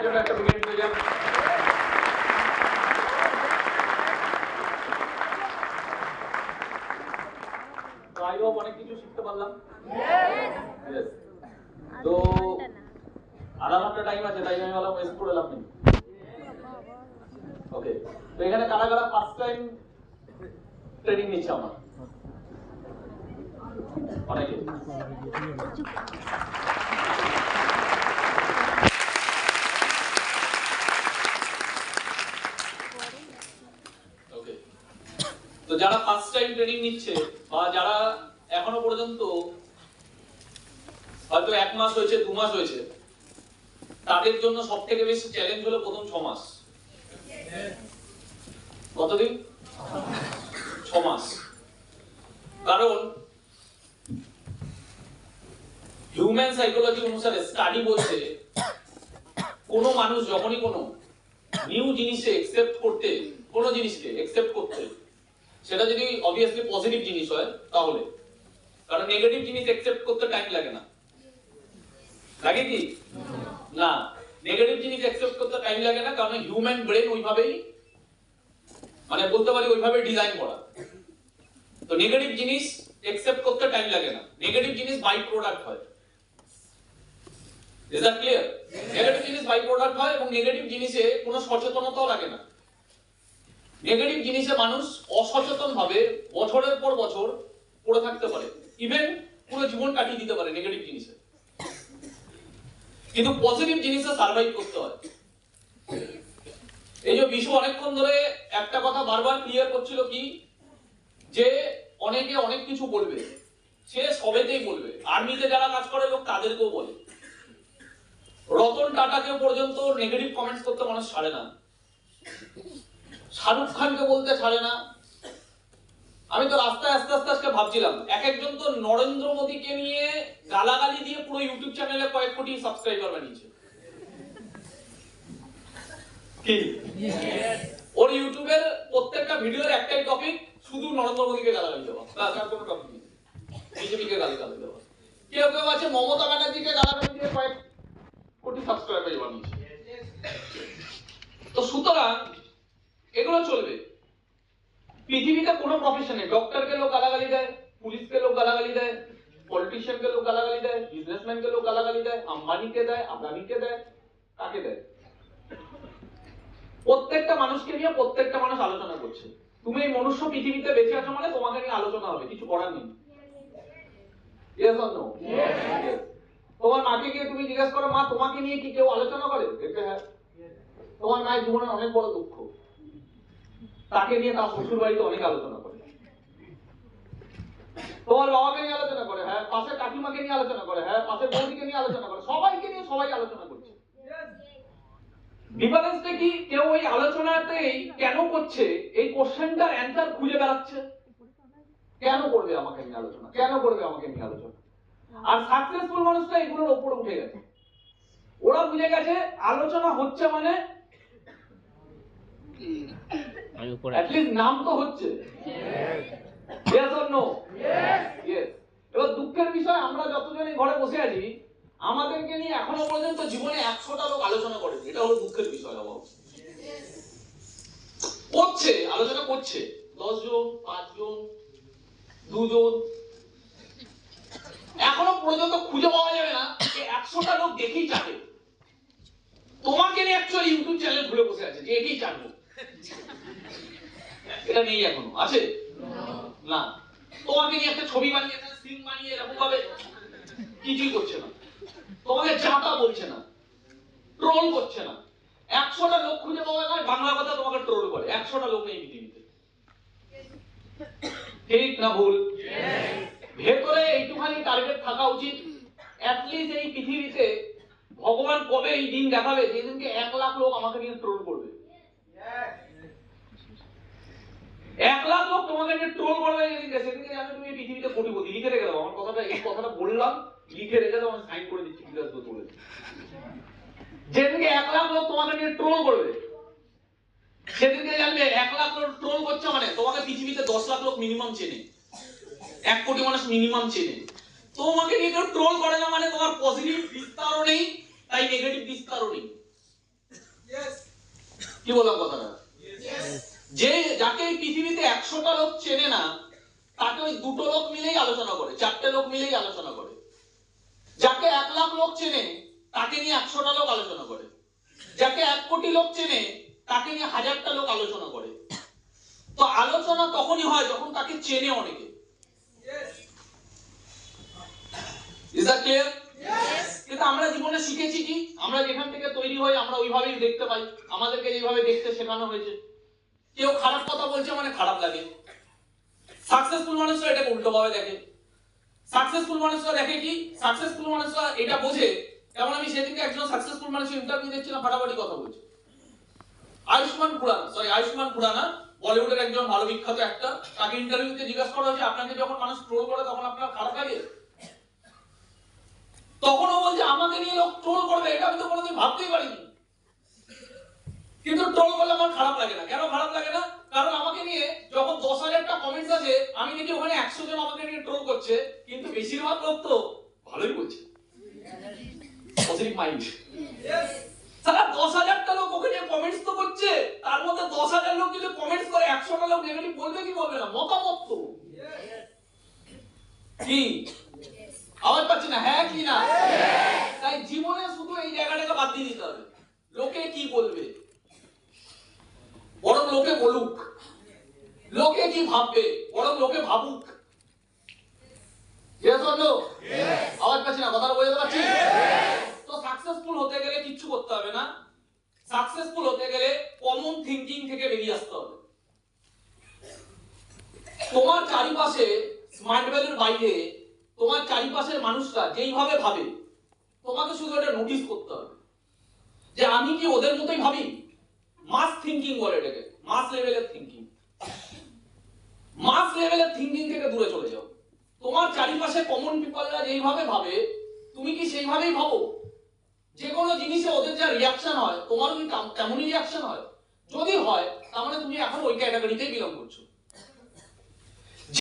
জন্য একটা ব্রিগেড হয়ে যাবে। আই হোপ অনেক কিছু শিখতে পারলাম। Yes. তো আধা ঘন্টা টাইম আছে, তাই আমি বললাম ওয়েস্ট করে লাভ নেই। ওকে, তো এখানে কারা কারা ফার্স্ট টাইম ট্রেনিং নিচ্ছে আমার? অনেকে। ওকে, তো যারা ফার্স্ট টাইম ট্রেনিং নিচ্ছে বা যারা এখনো পর্যন্ত হয়তো 1 মাস হয়েছে 2 মাস হয়েছে, তাদের জন্য সবথেকে বেশি চ্যালেঞ্জ হলো প্রথম 6 মাস। কতদিন? 6 মাস। কারণ হিউম্যান সাইকোলজি অনুসারে স্টাডি বলছে কোনো মানুষ যখনই কোনো নিউ জিনিসে একসেপ্ট করতে, কোনো জিনিসকে একসেপ্ট করতে, সেটা যদি অবভিয়াসলি পজিটিভ জিনিস হয় তাহলে, কারণ নেগেটিভ জিনিস একসেপ্ট করতে টাইম লাগে না, লাগে কি না? নেগেটিভ জিনিস একসেপ্ট করতে টাইম লাগে না, কারণ হিউম্যান ব্রেন ওইভাবেই, মানে বলতে পারি ওইভাবে ডিজাইন করা। তো নেগেটিভ জিনিস একসেপ্ট করতে টাইম লাগে না, নেগেটিভ জিনিস বাই প্রোডাক্ট হয়। Is that clear? নেগেটিভ জিনিস বাই প্রোডাক্ট হয় এবং নেগেটিভ জিনিসে কোনো সচেতনতাও লাগে না। নেগেটিভ জিনিসে মানুষ অসচেতন ভাবে বছরের পর বছর পড়ে থাকতে পারে, ইভেন পুরো জীবন কাটিয়ে দিতে পারে নেগেটিভ জিনিসে। কিন্তু পজিটিভ জিনিসে সার্ভাইভ করতে হয়। এই যে বিশু অনেকক্ষণ ধরে একটা কথা বারবার ক্লিয়ার করছিল কি, যে অনেকে অনেক কিছু বলবে, সে সবেতেই বলবে। আর্মিতে যারা কাজ করে লোক তাদেরকেও বলে। রতন টাটাকে পর্যন্ত নেগেটিভ কমেন্টস করতে মানুষ ছাড়ে না, শাহরুখ খানকে বলতে ছাড়ে না। আমি তো রাস্তায় আস্তে আস্তে আজকে ভাবছিলাম, এক একজন তো নরেন্দ্র মোদীকে নিয়ে গালাগালি দিয়ে পুরো ইউটিউব চ্যানেলে কয়েক কোটি সাবস্ক্রাইবার বানিয়েছে। কি ওর ইউটিউবের প্রত্যেকটা ভিডিওর একটাই টপিক, শুধু নরেন্দ্র মোদীকে গালাগালি দেওয়া, তার কোনো টপিক নেই, বিজেপিকে গালাগালি দেওয়া। কেউ কেউ আছে মমতা ব্যানার্জিকে গালাগালি দিয়ে কয়েক কোটি সাবস্ক্রাইবার বানিয়েছে। তো সুতরাং এগুলো চলবে পৃথিবীতে। কোনো প্রফেশনে ডক্টরকে লোক গালাগালি দেয়, পুলিশকে লোক গালাগালি দেয়, পলিটিশিয়ানকে লোক গালাগালি দেয়, বিজনেসম্যানকে লোক গালাগালি দেয়, আম্বানিকে দেয়, আদানিকে দেয়, কাকে দেয়? প্রত্যেকটা মানুষকে নিয়ে প্রত্যেকটা মানুষ আলোচনা করছে। তুমি এই মনুষ্য পৃথিবীতে বেঁচে আছো মানে তোমাকে নিয়ে আলোচনা হবে, কিছু করার নেই। Yes or no? ইয়েস। তোমার মাকে গিয়ে তুমি জিজ্ঞেস করো, মা তোমাকে নিয়ে কি কেউ আলোচনা করে? দেখবে হ্যাঁ। তোমার মায়ের জীবনে অনেক বড় দুঃখ, তাকে নিয়ে তার শ্বশুর বাড়িতে অনেক আলোচনা করে। তোমার বাবাকে নিয়ে আলোচনা করে, হ্যাঁ। পাশের কাকিমাকে নিয়ে আলোচনা করে, হ্যাঁ। পাশের বৌদিকে নিয়ে আলোচনা করে, সবাইকে নিয়ে সবাই আলোচনা করছে। ডিফারেন্সটা কি? কেউ ওই আলোচনাতেই কেন করছে এই কোশ্চেনটার অ্যান্সার খুঁজে বেড়াচ্ছে। কেন করবে আমাকে নিয়ে আলোচনা, কেন করবে আমাকে নিয়ে আলোচনা? আর সাকসেসফুল মানুষটা এগুলোর উপরে উঠে গেছে। ওরা বুঝে গেছে আলোচনা হচ্ছে মানে at least নাম তো হচ্ছে। Yes or no? Yes. এবার দুঃখের বিষয়, আমরা যতজনই ঘরে বসে আছি, আমাদেরকে নিয়ে এখনো পর্যন্ত জীবনে 100টা লোক আলোচনা করেনি। এটা হলো দুঃখের বিষয়। অভাব করছে, আলোচনা করছে 10 জন, 5 জন, 2 জন। এখনো পর্যন্ত খুঁজে পাওয়া যাবে না যে 100টা লোক দেখেই চাবে তোমাকে নিয়ে অ্যাকচুয়ালি ইউটিউব চ্যানেল খুলে বসে আছে যে একেই চাইবো। এটা নেই এখনো, আছে না? তোমাকে নিয়ে একটা ছবি বানিয়ে, সিন বানিয়ে এরকম ভাবে কিছুই করছে না, তোমাকে চাটা বলছে না, ট্রোল করছে না। 100টা লোক খুঁজে পাওয়া যায়, বাংলা কথা তোমাকে ট্রোল করে। 100টা লোক নেই পৃথিবীতে। ঠিক না ভুল? ভেতরে এইটুখানি টার্গেট থাকা উচিত, অ্যাটলিস্ট এই পৃথিবীতে ভগবান কবে এই দিন দেখাবে যেদিনকে 1 লাখ লোক আমাকে নিয়ে ট্রোল করবে। 1 লাখ লোক তোমাকে নিয়ে ট্রোল করবে যেদিনকে, সেদিনকে আমি তুমি পৃথিবীতে কোটিপতি। লিখে রেখে দাও আমার কথাটা, এই কথাটা বললাম, লিখে রেখে দাও, আমি সাইন করে দিচ্ছি বিকাশ দত্ত বলে। যেদিনকে 1 লাখ লোক তোমাকে নিয়ে ট্রোল করবে, সেদিনকে জানবে 1 লাখ লোক ট্রোল করছে মানে তোমাকে পৃথিবীতে 10 লাখ লোক মিনিমাম চেনে, 1 কোটি মানুষ মিনিমাম চেনে। তোমাকে নিয়ে কেউ ট্রোল করে না মানে তোমার পজিটিভ বিস্তারও নেই, তাই নেগেটিভ বিস্তারও নেই। কি বললাম কথাটা? যে যাকে এই পৃথিবীতে 100টা লোক চেনে না, তাকে ওই 2টো লোক মিলেই আলোচনা করে, 4টে লোক মিলেই আলোচনা করে। যাকে 1 লাখ লোক চেনে, তাকে নিয়ে 100টা লোক আলোচনা করে। যাকে 1 কোটি লোক চেনে, তাকে নিয়ে 1000টা লোক আলোচনা করে। তো আলোচনা তখনই হয় যখন তাকে চেনে অনেকে। Is that clear? কিন্তু আমরা জীবনে শিখেছি কি, আমরা যেখান থেকে তৈরি হই আমরা ওইভাবেই দেখতে পাই, আমাদেরকে যেভাবে দেখতে শেখানো হয়েছে। কেউ খারাপ কথা বলছে মানে খারাপ লাগে। সাকসেসফুল মানুষরা এটাকে উল্টোভাবে দেখে। সাকসেসফুল মানুষরা দেখে কি, সাকসেসফুল মানুষরা এটা বোঝে। যেমন আমি সেদিনকে একজন সাকসেসফুল মানুষের ইন্টারভিউ দেখছিলাম, ফাটাফাটি কথা বলছে। আয়ুষ্মান খুরানা বলিউডের একজন ভালো বিখ্যাত অ্যাক্টর। তাকে ইন্টারভিউতে জিজ্ঞাসা করা হয়েছে, আপনাকে যখন মানুষ ট্রোল করে তখন আপনার খারাপ লাগে? তখনও বলছে, আমাকে নিয়ে লোক ট্রোল করবে এটা আমি তো কোনোদিন ভাবতেই পারিনি, কিন্তু ট্রোল করলে আমার খারাপ লাগে না। কেন খারাপ লাগে না? কারণ আমাকে নিয়ে যখন 10,000টা কমেন্টস আছে, আমি দেখি ওখানে 100 জন আমাকে নিয়ে ট্রোল করছে, কিন্তু বেশিরভাগ লোক তো ভালোই বলছে। Positive mind. সারা 10,000টা লোক ওকে নিয়ে কমেন্টস তো করছে, তার মধ্যে 10,000 লোক যদি কমেন্টস করে 100টা লোক নেগেটিভ বলবে কি বলবে না? মতামত তো কি আওয়াজ পাচ্ছি না? হ্যাঁ কি না? তাই জীবনে শুধু এই জায়গাটাকে বাদ দিয়ে দিতে হবে, লোকে কি বলবে বরং লোকে বলুক, লোকে কি ভাববে বরং লোকে ভাবুক। আওয়াজ পাচ্ছি না? কথাটা বোঝাতে পারছি? তো সাকসেসফুল হতে গেলে কিচ্ছু করতে হবে না। সাকসেসফুল হতে গেলে কমন থিংকিং থেকে বেরিয়ে আসতে হবে। তোমার চারিপাশে স্মার্ট ভ্যালুর বাইরে তোমার চারিপাশের মানুষরা যেইভাবে ভাবে, তোমাকে শুধু এটা নোটিস করতে হবে যে আমি কি ওদের মতোই ভাবি। মাস থিংকিং বলে এটাকে, মাস লেভেলের থিংকিং। মাস লেভেলের থিংকিং থেকে দূরে চলে যাও। তোমার চারিপাশে কমন পিপলরা যেইভাবে ভাবে, তুমি কি সেইভাবেই ভাবো? যে কোনো জিনিসে ওদের যা রিয়াকশন হয়, তোমারও কি তেমনই রিয়াকশন হয়? যদি হয়, তার মানে তুমি এখন ওই ক্যাটাগরিতেই বিলং করছো।